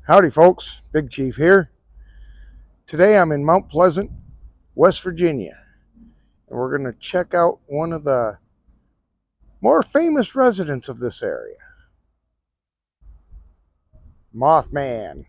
Howdy, folks. Big Chief here. Today I'm in Mount Pleasant, West Virginia, and we're going to check out one of the more famous residents of this area, Mothman.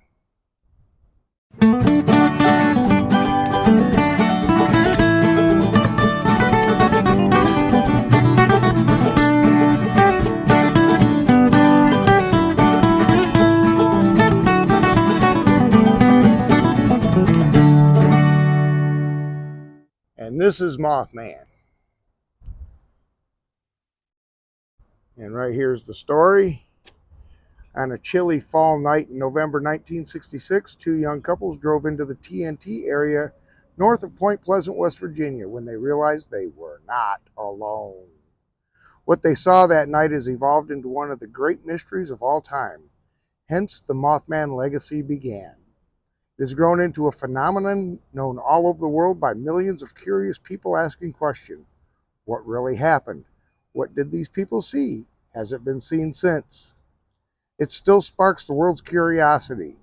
And this is Mothman. And right here's the story. On a chilly fall night in November 1966, two young couples drove into the TNT area north of Point Pleasant, West Virginia, when they realized they were not alone. What they saw that night has evolved into one of the great mysteries of all time. Hence, the Mothman legacy began. It has grown into a phenomenon known all over the world by millions of curious people asking questions. What really happened? What did these people see? Has it been seen since? It still sparks the world's curiosity.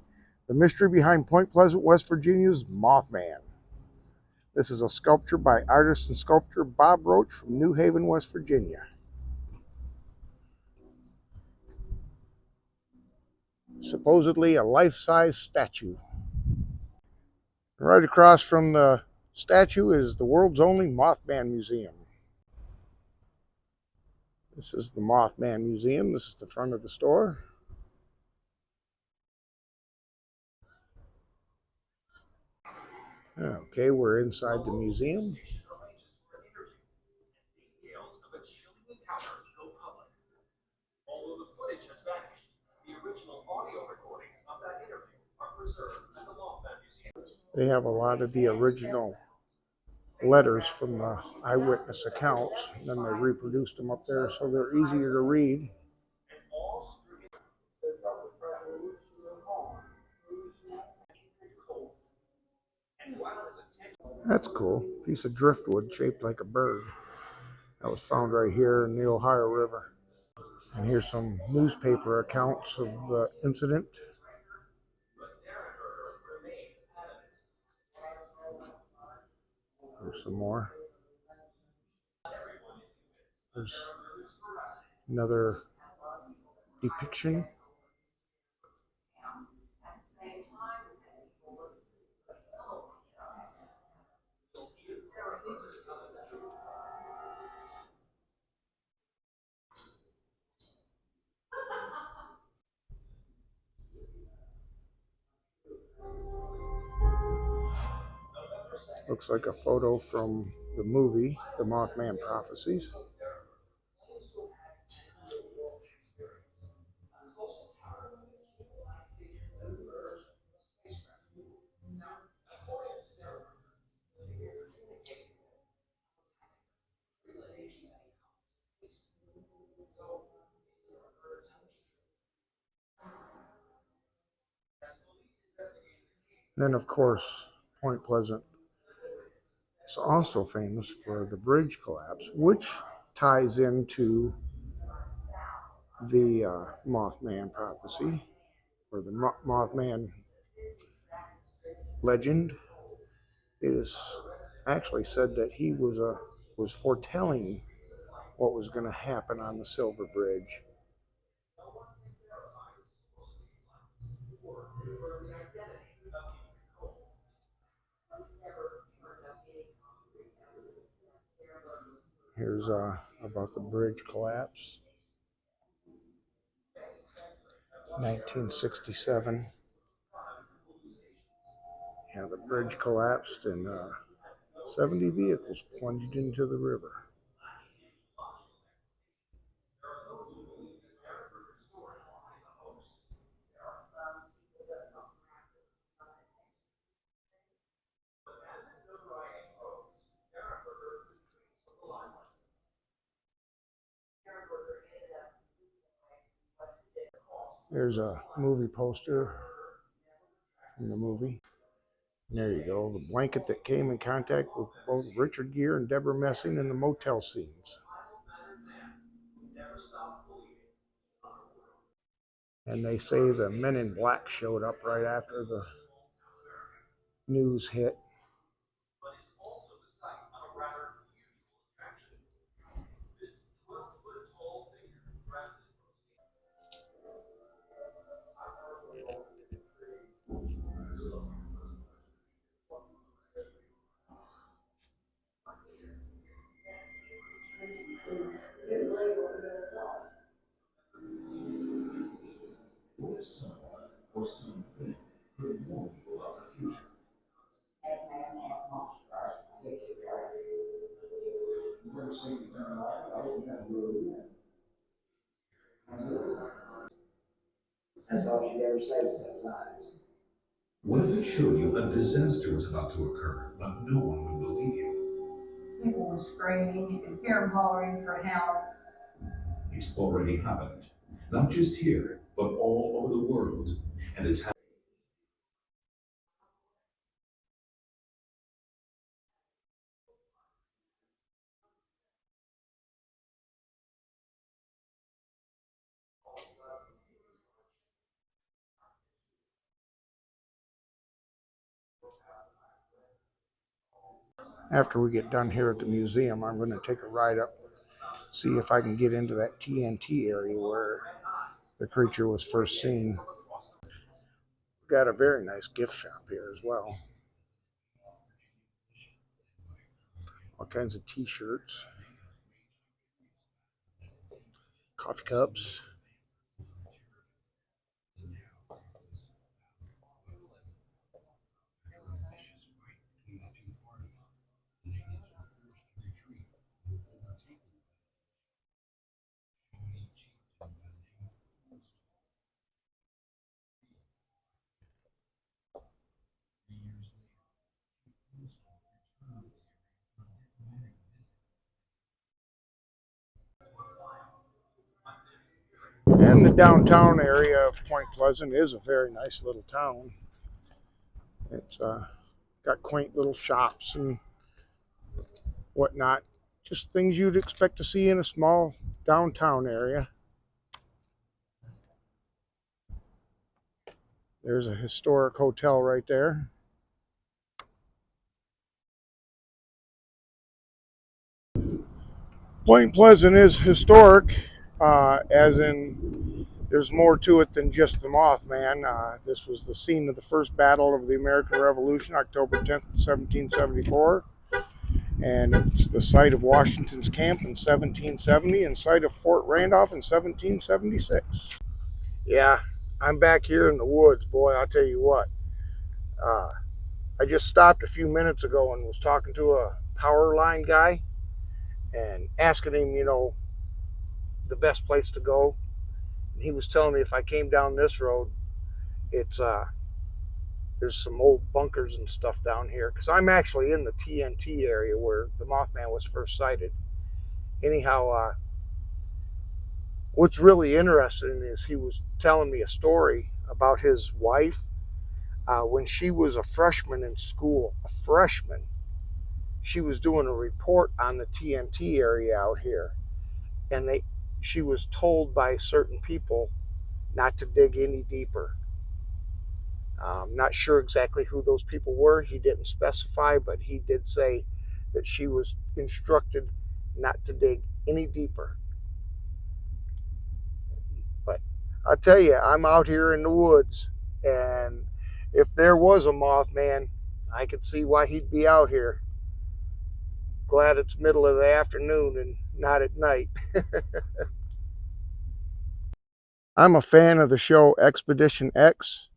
The mystery behind Point Pleasant, West Virginia's Mothman. This is a sculpture by artist and sculptor Bob Roach from New Haven, West Virginia. Supposedly a life-size statue. Right across from the statue is the world's only Mothman Museum. This is the Mothman Museum. This is the front of the store. Okay, we're inside the museum. They have a lot of the original letters from the eyewitness accounts, and then they reproduced them up there so they're easier to read. That's cool. Piece of driftwood shaped like a bird. That was found right here in the Ohio River. And here's some newspaper accounts of the incident. There's some more. There's another depiction. Looks like a photo from the movie, The Mothman Prophecies. Then, of course, Point Pleasant is also famous for the bridge collapse, which ties into the Mothman prophecy, or the Mothman legend. It is actually said that he was foretelling what was going to happen on the Silver Bridge. Here's about the bridge collapse. 1967. Yeah, the bridge collapsed and 70 vehicles plunged into the river. There's a movie poster from the movie. And there you go, the blanket that came in contact with both Richard Gere and Deborah Messing in the motel scenes. And they say the Men in Black showed up right after the news hit. That's all she ever said was that lie. What if it showed you a disaster was about to occur, but no one would believe you? People were screaming. You could hear them hollering for help. It's already happened. Not just here, but all over the world. And it's after we get done here at the museum, I'm going to take a ride up, see if I can get into that TNT area where the creature was first seen. Got a very nice gift shop here as well. All kinds of t-shirts, coffee cups. And the downtown area of Point Pleasant is a very nice little town. It's got quaint little shops and whatnot. Just things you'd expect to see in a small downtown area. There's a historic hotel right there. Point Pleasant is historic, as in there's more to it than just the Mothman. This was the scene of the first battle of the American Revolution, October 10th, 1774. And it's the site of Washington's camp in 1770 and site of Fort Randolph in 1776. Yeah, I'm back here in the woods, boy, I'll tell you what. Uh, I just stopped a few minutes ago and was talking to a power line guy and asking him, the best place to go. And he was telling me if I came down this road, it's there's some old bunkers and stuff down here because I'm actually in the TNT area where the Mothman was first sighted. Anyhow, what's really interesting is he was telling me a story about his wife when she was a freshman in school. A freshman, she was doing a report on the TNT area out here, and she was told by certain people not to dig any deeper. Not sure exactly who those people were. He didn't specify, but he did say that she was instructed not to dig any deeper. But I'll tell you, I'm out here in the woods, and if there was a Mothman, I could see why he'd be out here. Glad it's middle of the afternoon and not at night. I'm a fan of the show Expedition X,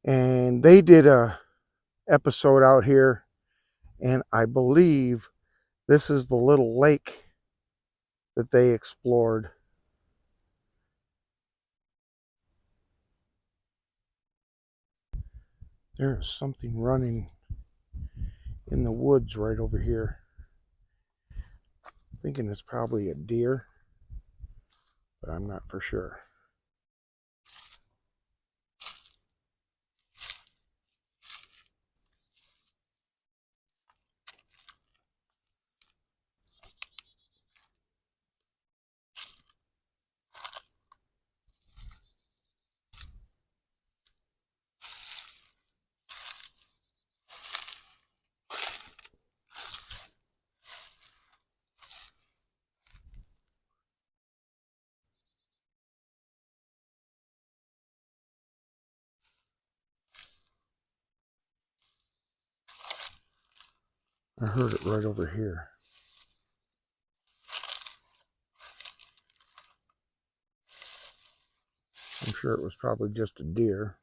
and they did a episode out here, and I believe this is the little lake that they explored. There's something running in the woods right over here. I'm thinking it's probably a deer, but I'm not for sure. I heard it right over here. I'm sure it was probably just a deer.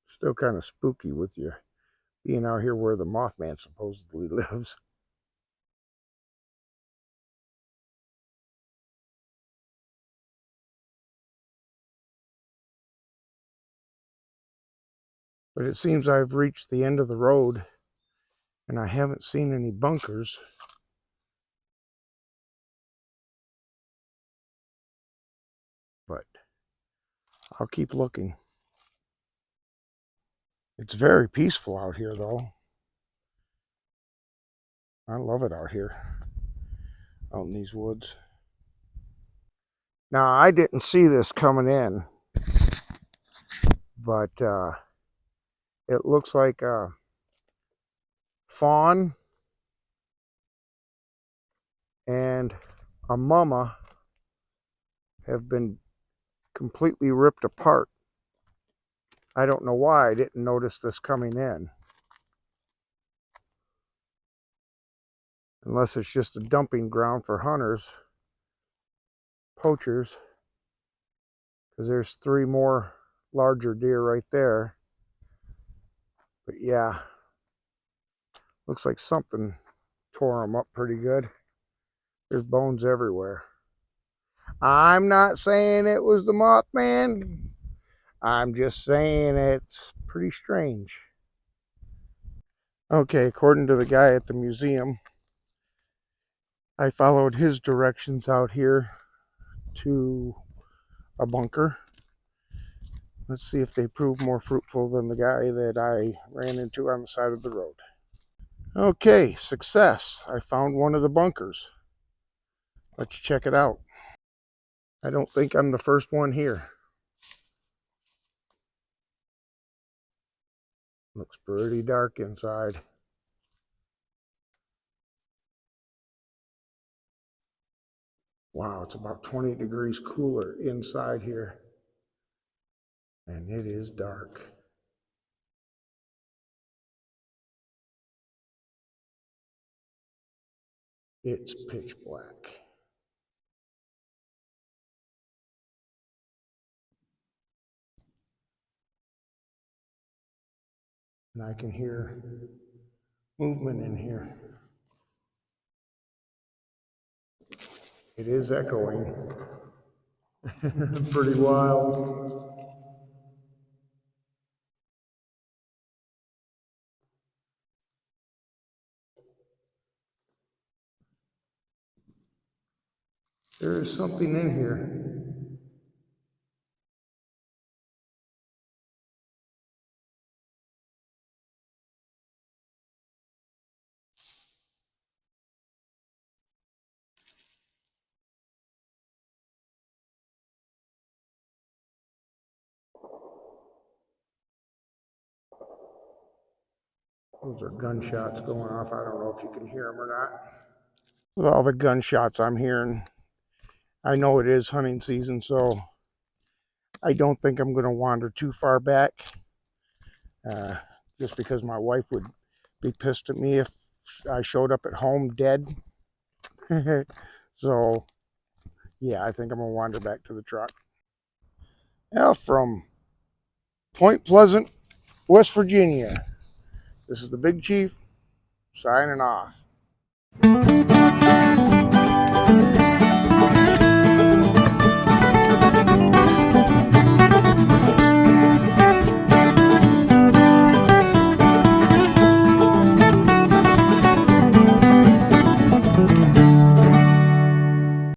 Still kind of spooky with you being out here where the Mothman supposedly lives. But it seems I've reached the end of the road and I haven't seen any bunkers. But I'll keep looking. It's very peaceful out here though. I love it out here, out in these woods. Now, I didn't see this coming in, but it looks like a fawn and a mama have been completely ripped apart. I don't know why I didn't notice this coming in. Unless it's just a dumping ground for hunters, poachers, because there's 3 more larger deer right there. But yeah, looks like something tore them up pretty good. There's bones everywhere. I'm not saying it was the Mothman. I'm just saying it's pretty strange. Okay, according to the guy at the museum, I followed his directions out here to a bunker. Let's see if they prove more fruitful than the guy that I ran into on the side of the road. Okay, success. I found one of the bunkers. Let's check it out. I don't think I'm the first one here. Looks pretty dark inside. Wow, it's about 20 degrees cooler inside here. And it is dark. It's pitch black. And I can hear movement in here. It is echoing. Pretty wild. There is something in here. Those are gunshots going off. I don't know if you can hear them or not. With all the gunshots I'm hearing, I know it is hunting season, so I don't think I'm going to wander too far back. Just because my wife would be pissed at me if I showed up at home dead. So, yeah, I think I'm going to wander back to the truck. Now, from Point Pleasant, West Virginia, this is the Big Chief signing off.